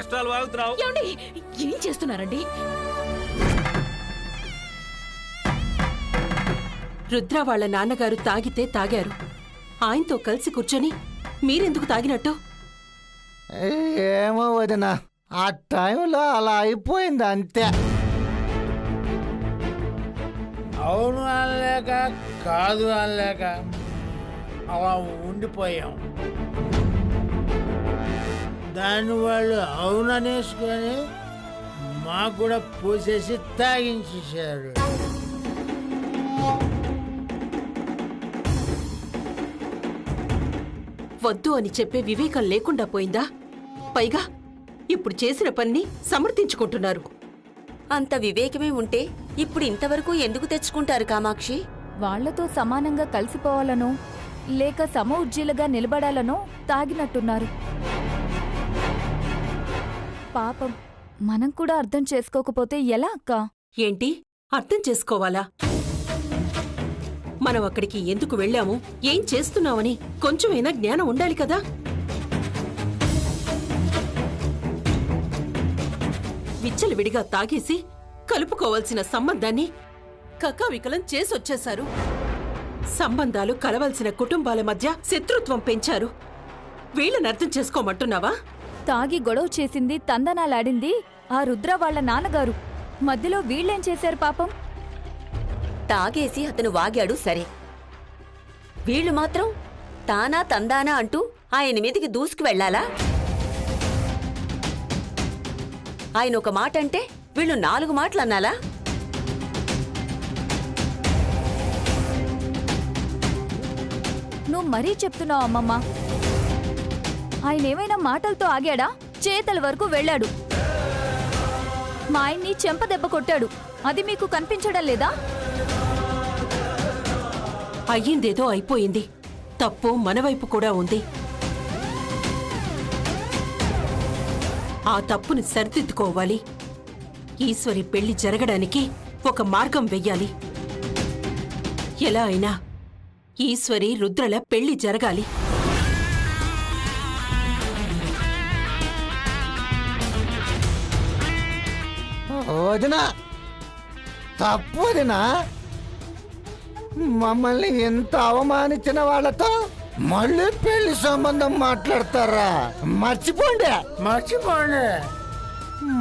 ఎక్స్ట్రాలు వాగుతున్నావు. ఏం చేస్తున్నారండి? రుద్ర వాళ్ళ నాన్నగారు తాగితే తాగారు. ఆయనతో కలిసి కూర్చొని మీరెందుకు తాగినట్టు? ఏమో వదినా, ఆ టైంలో అలా అయిపోయింది అంతే. అవును అనలేక కాదు అనలేక అలా ఉండిపోయాం. దాన్ని వాళ్ళు అవుననేసుకొని మాకు కూడా పోసేసి తాగించేశారు. వద్దు అని చెప్పే వివేకం లేకుండా పోయిందా? పైగా ఇప్పుడు చేసిన పనిని సమర్థించుకుంటున్నారు. అంత వివేకమే ఉంటే ఇప్పుడు ఇంతవరకు ఎందుకు తెచ్చుకుంటారు కామాక్షి? వాళ్లతో సమానంగా కలిసిపోవాలనో లేక సమ ఉజ్జీలుగా నిలబడాలనో తాగినట్టున్నారు. పాపం, మనం కూడా అర్థం చేసుకోకపోతే ఎలా అక్కా? ఏంటి అర్థం చేసుకోవాలా? మనం అక్కడికి ఎందుకు వెళ్ళాము, ఏం చేస్తున్నామని కొంచెమైనా జ్ఞానం ఉండాలి కదా. విచ్చలవిడిగా తాగేసి కలుపుకోవాల్సిన సంబంధాన్ని కకావికలం చేసొచ్చేశారు. సంబంధాలు కలవాల్సిన కుటుంబాల మధ్య శత్రుత్వం పెంచారు. వీళ్ళని అర్థం చేసుకోమంటున్నావా? తాగి గొడవ చేసింది, తందనాలాడింది ఆ రుద్ర వాళ్ళ నాన్నగారు. మధ్యలో వీళ్ళేం చేశారు పాపం? తాగేసి అతను వాగాడు సరే, వీళ్ళు మాత్రం తానా తందానా అంటూ ఆయన మీదికి దూసుకు వెళ్లాలా? ఆయన ఒక మాట అంటే వీళ్ళు 4 మాటలు అన్నాలా? నువ్వు మరీ చెప్తున్నావు అమ్మమ్మ. ఆయనేమైనా మాటలతో ఆగాడా? చేతల వరకు వెళ్ళాడు. మా ఆయన్ని చెంపదెబ్బ కొట్టాడు. అది మీకు కనిపించడం లేదా? అయ్యిందేదో అయిపోయింది. తప్పు మనవైపు కూడా ఉంది. ఆ తప్పుని సరిదిద్దుకోవాలి. ఈశ్వరి పెళ్లి జరగడానికి ఒక మార్గం వెయ్యాలి. ఎలా అయినా ఈశ్వరి రుద్రల పెళ్లి జరగాలి. వదినా, తప్పు వదినా. మమ్మల్ని ఎంత అవమానించిన వాళ్ళతో మళ్ళీ పెళ్లి సంబంధం మాట్లాడతారా? మర్చిపోండి.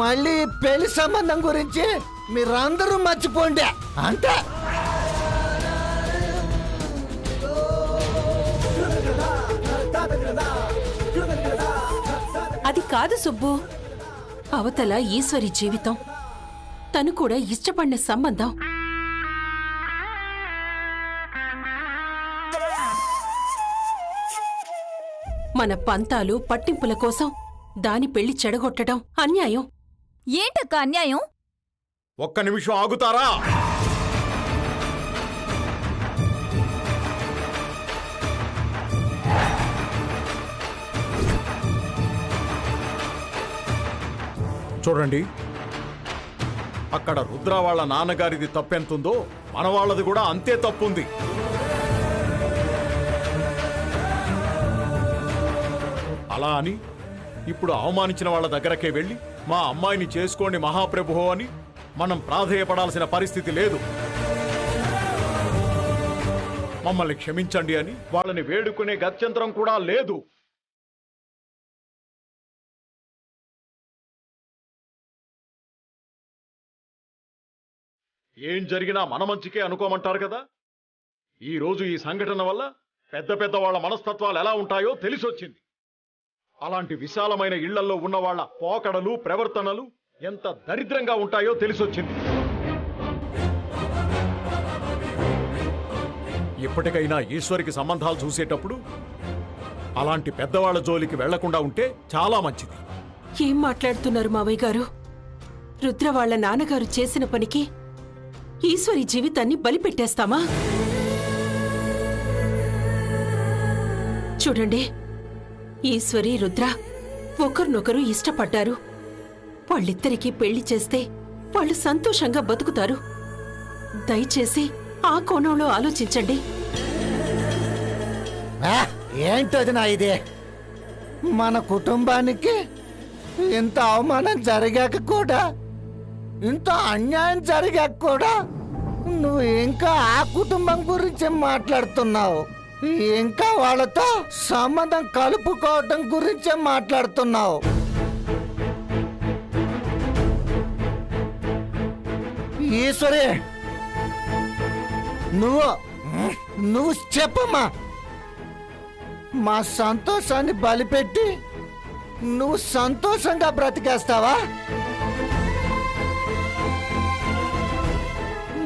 మళ్ళీ పెళ్లి సంబంధం గురించి మీరందరూ మర్చిపోండి అంతే. అది కాదు సుబ్బు. అవతల ఈశ్వరి జీవితం, తను కూడా ఇష్టపడిన సంబంధం. మన పంతాలు పట్టింపుల కోసం దాని పెళ్లి చెడగొట్టడం అన్యాయం. ఏంటక్క అన్యాయం? ఒక్క నిమిషం ఆగుతారా? చూడండి, అక్కడ రుద్ర వాళ్ళ నాన్నగారిది తప్పెంతుందో మన వాళ్ళది కూడా అంతే తప్పుంది. అలా అని ఇప్పుడు అవమానించిన వాళ్ళ దగ్గరకే వెళ్ళి మా అమ్మాయిని చేసుకోండి మహాప్రభు అని మనం ప్రాధేయపడాల్సిన పరిస్థితి లేదు. మమ్మల్ని క్షమించండి అని వాళ్ళని వేడుకునే గత్యంతరం కూడా లేదు. ఏం జరిగినా మన మంచికే అనుకోమంటారు కదా. ఈ రోజు ఈ సంఘటన వల్ల పెద్ద పెద్ద వాళ్ళ మనస్తత్వాలు ఎలా ఉంటాయో తెలిసొచ్చింది. అలాంటి విశాలమైన ఇళ్లలో ఉన్న వాళ్ళ పోకడలు ప్రవర్తనలు ఎంత దరిద్రంగా ఉంటాయో తెలిసొచ్చింది. ఇప్పటికైనా ఈశ్వరికి సంబంధాలు చూసేటప్పుడు అలాంటి పెద్దవాళ్ల జోలికి వెళ్లకుండా ఉంటే చాలా మంచిది. ఏం మాట్లాడుతున్నారు మావయ్య గారు? రుద్ర వాళ్ళ నాన్నగారు చేసిన పనికి ఈశ్వరి జీవితాన్ని బలిపెట్టేస్తామా? చూడండి, ఈశ్వరి రుద్ర ఒకరినొకరు ఇష్టపడ్డారు. వాళ్ళిద్దరికీ పెళ్లి చేస్తే వాళ్ళు సంతోషంగా బతుకుతారు. దయచేసి ఆ కోణంలో ఆలోచించండి. ఏంటది నా ఇదే? మన కుటుంబానికి ఇంత అవమానం జరిగాక కూడా, ఇంత అన్యాయం జరిగాక కూడా నువ్వు ఇంకా ఆ కుటుంబం గురించి మాట్లాడుతున్నావు. ఇంకా వాళ్ళతో సంబంధం కలుపుకోవటం గురించే మాట్లాడుతున్నావు. ఈశ్వరి, నువ్వు చెప్పమ్మా. మా సంతోషాన్ని బలిపెట్టి నువ్వు సంతోషంగా బ్రతికేస్తావా?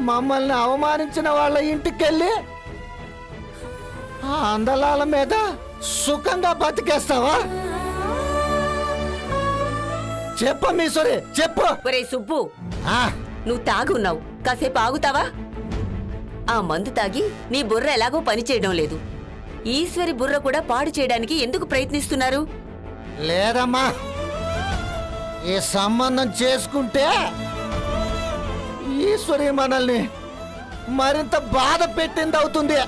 మమ్మల్ని అవమానించిన వాళ్ళ ఇంటికెళ్ళి ఆ అందలాల మీద సుఖంగా బతికేస్తావా? చెప్పమ్మీశ్వరి, చెప్పు. ఒరే సుబ్బు, ఆ, నువ్వు తాగున్నావు, కాసేపు ఆగుతావా? ఆ మందు తాగి నీ బుర్ర ఎలాగో పనిచేయడం లేదు. ఈశ్వరి బుర్ర కూడా పాడు చేయడానికి ఎందుకు ప్రయత్నిస్తున్నారు? లేదమ్మా, ఈ సంబంధం చేసుకుంటే ఈశ్వరి మనల్ని మరింత బాధ పెట్టింది అవుతుంది.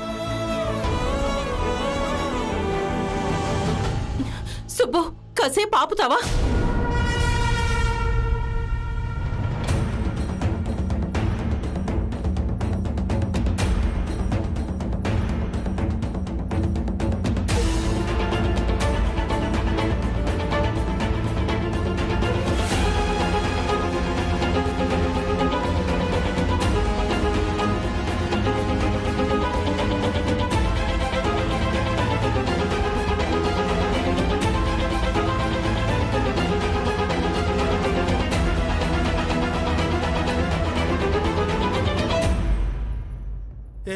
సుబ్బు, కాసేపు ఆపుతావా?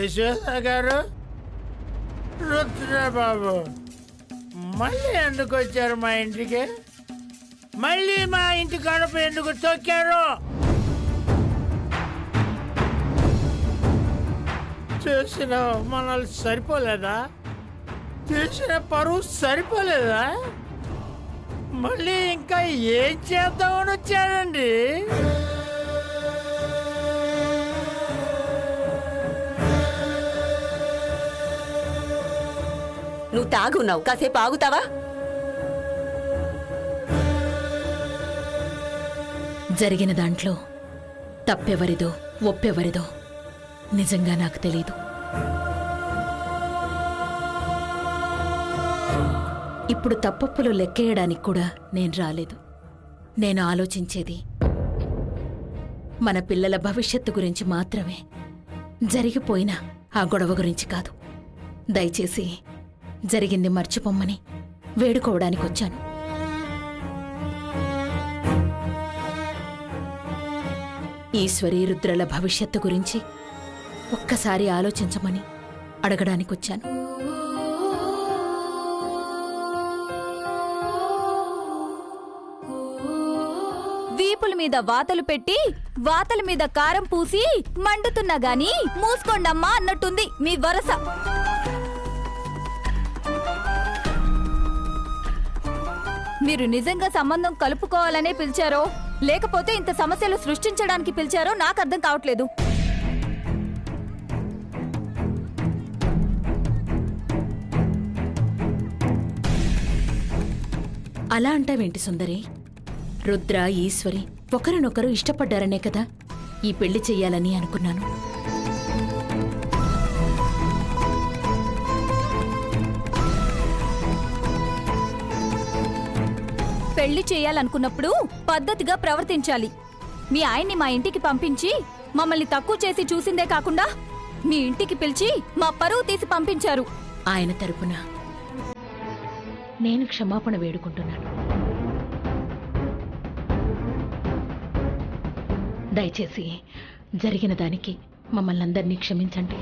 యశోద గారు, రుద్రబాబు, మళ్ళీ ఎందుకు వచ్చారు మా ఇంటికి? మళ్ళీ మా ఇంటి గడప ఎందుకు తొక్కారు? చేసిన మనల్ని సరిపోలేదా? చేసిన పరువు సరిపోలేదా? మళ్ళీ ఇంకా ఏం చేద్దామని వచ్చారండి? నువ్వు తాగున్నావు, కాసేపు ఆగుతావా? జరిగిన దాంట్లో తప్పెవరిదో ఒప్పెవరిదో నిజంగా నాకు తెలీదు. ఇప్పుడు తప్పొప్పులు లెక్కేయడానికి కూడా నేను రాలేదు. నేను ఆలోచించేది మన పిల్లల భవిష్యత్తు గురించి మాత్రమే, జరిగిపోయిన ఆ గొడవ గురించి కాదు. దయచేసి జరిగింది మర్చిపోమ్మని వేడుకోవడానికి వచ్చాను. ఈశ్వరి రుద్రల భవిష్యత్తు గురించి ఒక్కసారి ఆలోచించమని అడగడానికొచ్చాను. వీపుల మీద వాతలు పెట్టి వాతల మీద కారం పూసి మండుతున్నా గాని మూసుకోండమ్మా అన్నట్టుంది మీ వరస. మీరు నిజంగా సంబంధం కలుపుకోవాలనే పిలిచారో లేకపోతే ఇంత సమస్యలు సృష్టించడానికి పిలిచారో నాకు అర్థం కావట్లేదు. అలా అంటావేంటి సుందరి? రుద్ర, ఈశ్వరి ఒకరినొకరు ఇష్టపడ్డారనే కదా ఈ పెళ్లి చెయ్యాలని అనుకున్నాను. పెళ్లి చేయాలనుకున్నప్పుడు పద్ధతిగా ప్రవర్తించాలి. మీ ఆయన్ని మా ఇంటికి పంపించి మమ్మల్ని తక్కువ చేసి చూసిందే కాకుండా మీ ఇంటికి పిలిచి మా పరువు తీసి పంపించారు. ఆయన తరపున నేను క్షమాపణ వేడుకుంటున్నాను. దయచేసి జరిగిన దానికి మమ్మల్ని అందరినీ క్షమించండి.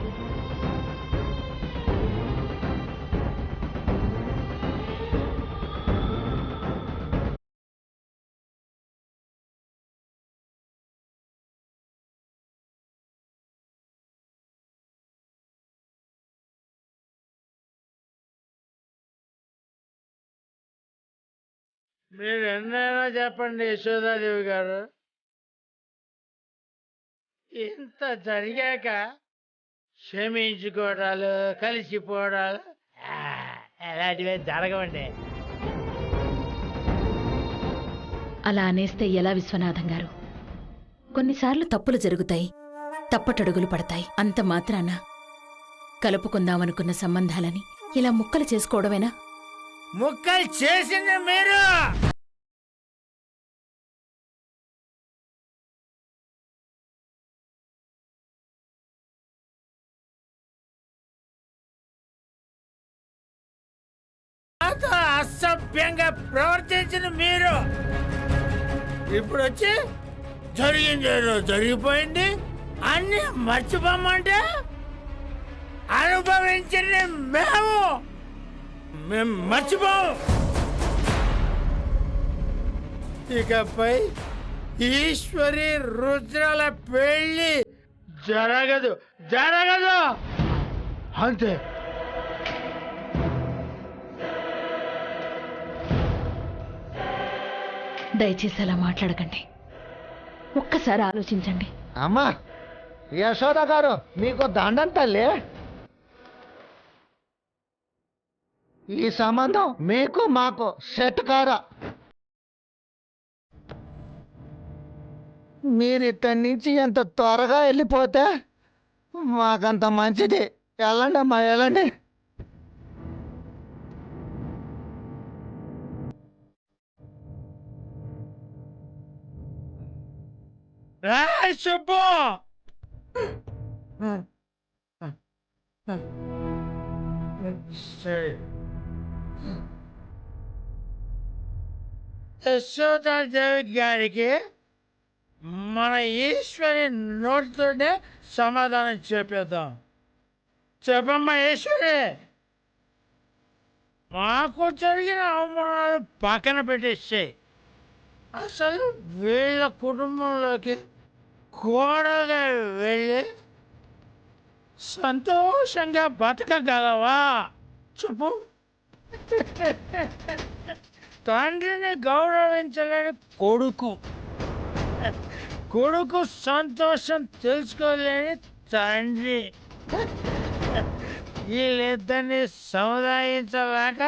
మీరు ఎన్నైనా చెప్పండి యశోదాదేవి గారు, ఇంత జరిగాక క్షమించుకోవడాలు కలిసిపోవడాలు అలాంటివి జరగవండి. అలా అనేస్తే ఎలా విశ్వనాథం గారు? కొన్నిసార్లు తప్పులు జరుగుతాయి, తప్పటడుగులు పడతాయి. అంత మాత్రాన కలుపుకుందామనుకున్న సంబంధాలని ఇలా ముక్కలు చేసుకోవడమేనా? ముక్కలు చేసింది మీరు. అసభ్యంగా ప్రవర్తించిన మీరు ఇప్పుడు వచ్చి జరిగింది ఏదో జరిగిపోయింది అన్ని మర్చిపోమంటే అనుభవించిన మేము మర్చిపోము. ఇకపై ఈశ్వరి రుద్రాల పెళ్లి జరగదు అంతే. దయచేసి అలా మాట్లాడకండి. ఒక్కసారి ఆలోచించండి. అమ్మా యశోద గారు మీకు దండం తల్లి. ఈ సంబంధం మీకు మాకు సెట్ కారా. మీరు ఇక్కడి నుంచి ఎంత త్వరగా వెళ్ళిపోతే మాకంత మంచిది. వెళ్ళండి అమ్మా వెళ్ళండి. సుబ్బు యశోదాదేవి గారికి మన ఈశ్వరి నోటితోనే సమాధానం చెప్పేద్దాం. చెప్పమ్మా ఈశ్వరి, మాకు జరిగిన అవమానాలు పక్కన పెట్టేసి అసలు వీళ్ళ కుటుంబంలోకి కోడగా వెళ్ళి సంతోషంగా బతకగలవా చెప్పు. తండ్రిని గౌరవించలేని కొడుకు సంతోషం తెలుసుకోలేని తండ్రి, వీళ్ళిద్దరిని సముదాయించలేక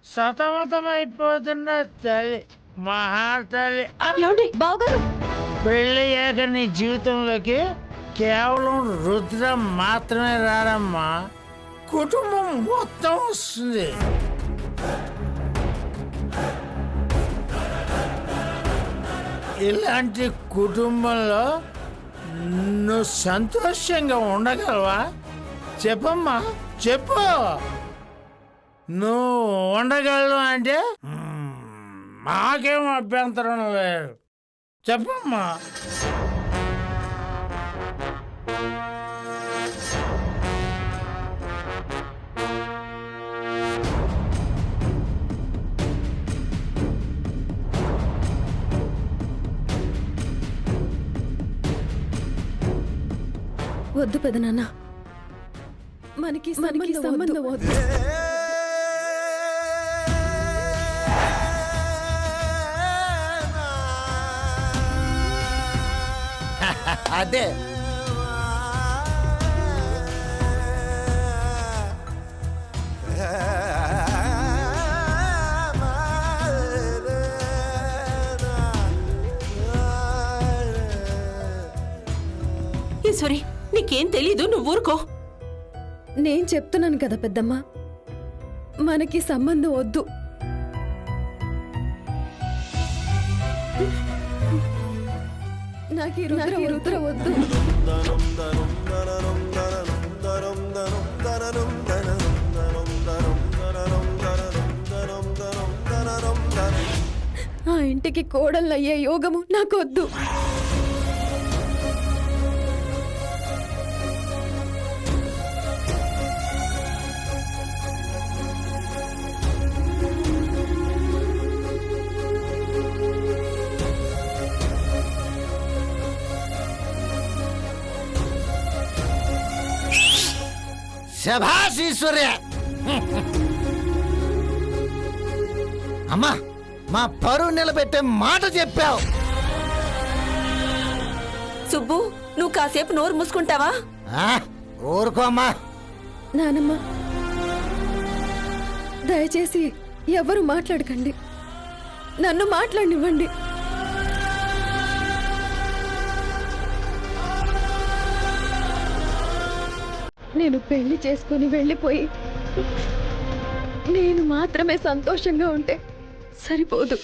సతమతమైపోతున్న తల్లి, మహాతల్లి. బావగారు, పెళ్ళయ్యాక నీ జీవితంలోకి కేవలం రుద్రం మాత్రమే రాడమ్మా, కుటుంబం మొత్తం వస్తుంది. ఇలాంటి కుటుంబంలో నువ్వు సంతోషంగా ఉండగలవా చెప్పమ్మా చెప్పు. నువ్వు ఉండగలవు అంటే మాకేం అభ్యంతరం లేదు, చెప్పమ్మా. వద్దు పెదనాన్న, మనకి సంబంధం వద్దు. అదే ఈశ్వరి, నీకేం తెలీదు, నువ్వు ఊరుకో. నేను చెప్తున్నాను కదా పెద్దమ్మ, మనకి సంబంధం వద్దు. నాకు రుద్ర వద్దు. ఆ ఇంటికి కోడళ్ళయ్యే యోగము నాకొద్దు. శభాష్ ఈశ్వర్య. అమ్మా, మా పరువు నిలబెట్టే మాట చెప్పావు. సుబ్బు, నువ్వు కాసేపు నోరు మూసుకుంటావా? ఊరుకోమ్మా. నానమ్మ, దయచేసి ఎవరు మాట్లాడకండి, నన్ను మాట్లాడనివ్వండి. నేను పెళ్లి చేసుకుని వెళ్ళిపోయి నేను మాత్రమే సంతోషంగా ఉంటే సరిపోదు.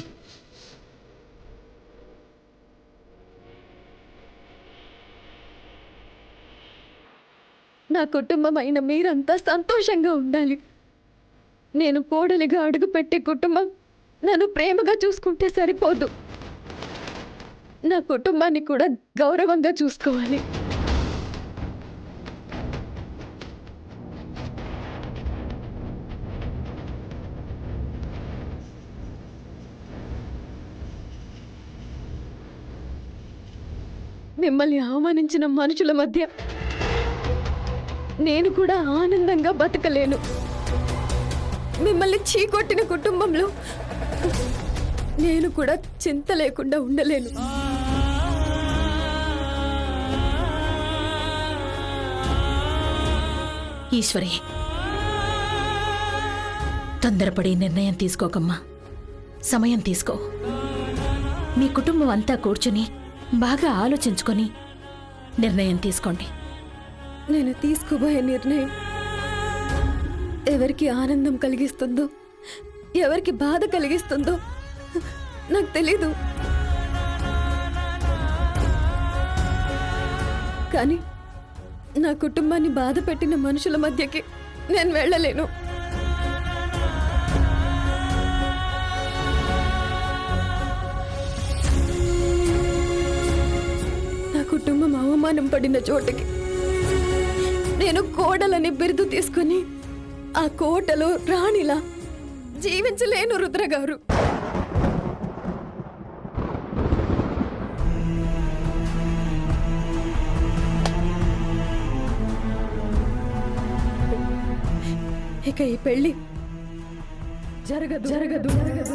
నా కుటుంబం అయిన మీరంతా సంతోషంగా ఉండాలి. నేను కోడలిగా అడుగుపెట్టే కుటుంబం నన్ను ప్రేమగా చూసుకుంటే సరిపోదు. నా కుటుంబాన్ని కూడా గౌరవంగా చూసుకోవాలి. మిమ్మల్ని అవమానించిన మనుషుల మధ్య నేను కూడా ఆనందంగా బతకలేను. మిమ్మల్ని చీకొట్టిన కుటుంబంలో నేను కూడా చింత లేకుండా ఉండలేను. ఈశ్వరి, తొందరపడి నిర్ణయం తీసుకోకమ్మా. సమయం తీసుకో. మీ కుటుంబం అంతా కూర్చుని బాగా ఆలోచించుకొని నిర్ణయం తీసుకోండి. నేను తీసుకోబోయే నిర్ణయం ఎవరికి ఆనందం కలిగిస్తుందో ఎవరికి బాధ కలిగిస్తుందో నాకు తెలీదు. కానీ నా కుటుంబాన్ని బాధ పెట్టిన మనుషుల మధ్యకి నేను వెళ్ళలేను. నా కుటుంబం అవమానం పడిన చోటకి నేను కోడలని బిరుదు తీసుకుని ఆ కోటలో రాణిలా జీవించలేను రుద్ర గారు. ఇక ఈ పెళ్లి జరగదు జరగదు జరగదు.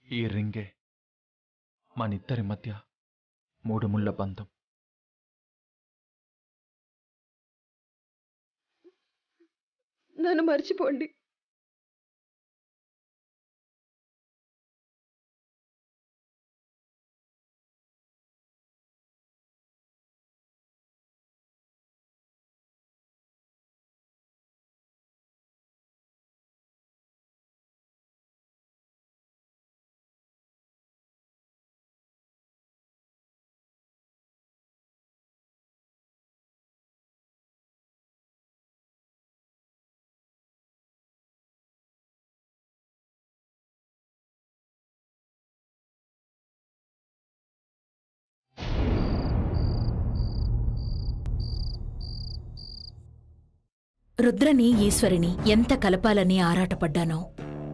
ఈ రింగే మనిద్దరి మధ్య 3 ముళ్ళ బంధం. నన్ను మర్చిపోండి. రుద్రని ఈశ్వరిని ఎంత కలపాలని ఆరాటపడ్డానో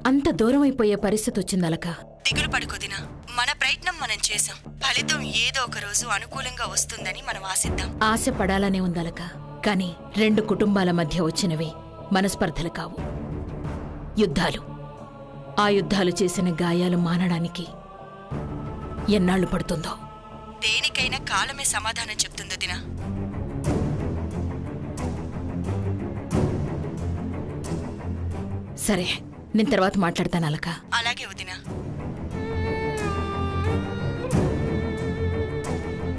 అంత దూరమైపోయే పరిస్థితి వచ్చిందలక. దిగులు పడుకోదినా, మన ప్రయత్నం మనం చేశాం. ఫలితం ఏదో ఒక రోజు అనుకూలంగా వస్తుందని మనం ఆశిద్దాం. ఆశ పడాలనే ఉందలక. కాని 2 కుటుంబాల మధ్య వచ్చినవి మనస్పర్ధలు కావు, యుద్ధాలు. ఆ యుద్ధాలు చేసిన గాయాలు మానడానికి ఎన్నాళ్లు పడుతుందో. దేనికైనా కాలమే సమాధానం చెప్తుందో దినా. సరే, నేను తర్వాత మాట్లాడతాను అలక. అలాగే వదిన.